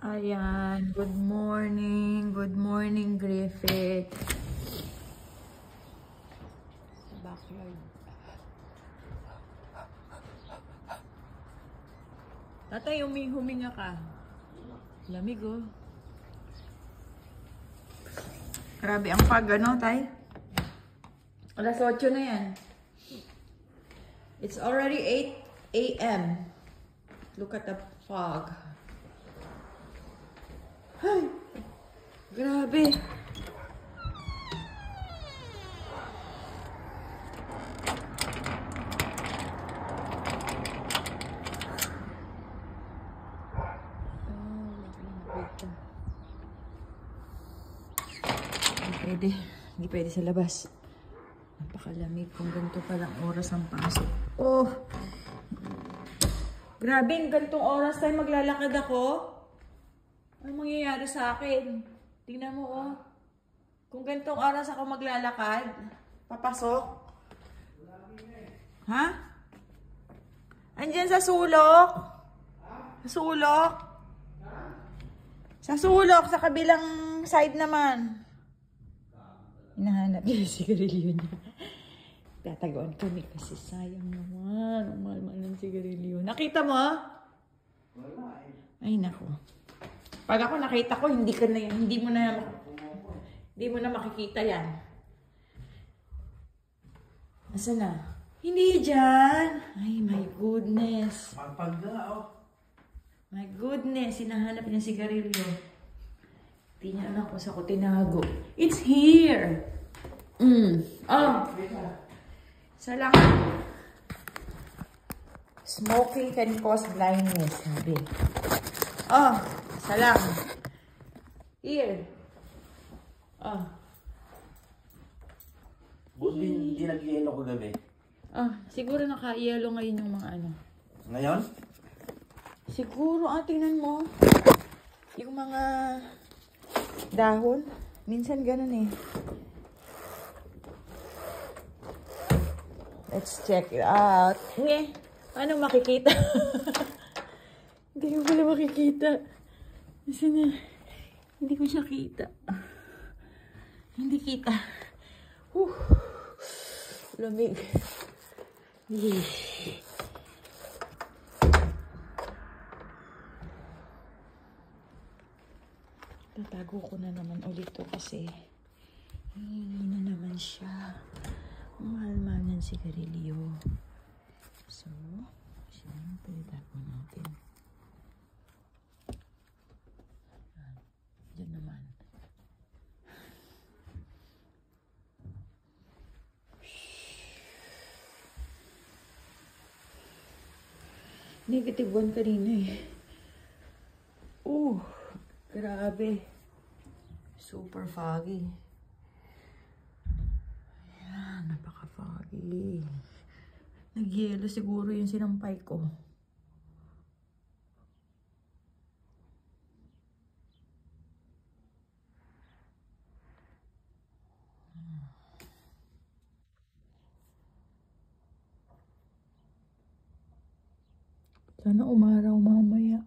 Ayan, good morning. Good morning, Griffith. Sa backyard. Tatay, huminga ka. Lamig, oh. Grabe ang pag, ano, tay? Alas 8 na yan. It's already 8 a.m. Look at the fog. Ay, grabe. Hindi pwede sa labas. Napakalamig kung ganito palang oras ang pasok. Oh! Grabe, ganitong oras tayo maglalakad ako. Ano mangyayari sa akin? Tingnan mo, oh. Kung ganitong oras ako maglalakad, papasok. Ha? Andyan sa sulok? Sa sulok? Sa sulok, sa kabilang side naman. Hinahanap niya yung sigarilyo niya. Tataguan kami kasi sayang naman. Ang mahal-mahal ng sigarilyo. Nakita mo? Ay, naku. Pag ako nakita ko, hindi mo na makikita yan. Asa na? Hindi dyan. Ay, my goodness. My goodness. Hinahanap niya sigarilyo. Hindi niya alam kung saan ko tinago. It's here. Oh. Salang. Smoking can cause blindness, sabi. Oh, salang. Here. Oh. Buti hindi nag-yelo ko gabi. Oh, siguro naka-yelo ngayon yung mga ano. Ngayon? Siguro, tingnan mo. Yung mga dahon. Minsan ganun eh. Let's check it out. Nge, paano makikita? Hindi ko pala makikita. Kasi na, hindi ko siya kita. Hindi kita. Lamig. Tatago ko na naman ulit to kasi hindi na naman siya. Mahal-mahal ng sigarilyo. So, siyempre tago natin. Diyan naman. Negative 1 kanina eh. Grabe. Super foggy. Ayan, napaka-foggy. Nag-yelo siguro yung sinampay ko. Sana umaraw mamaya.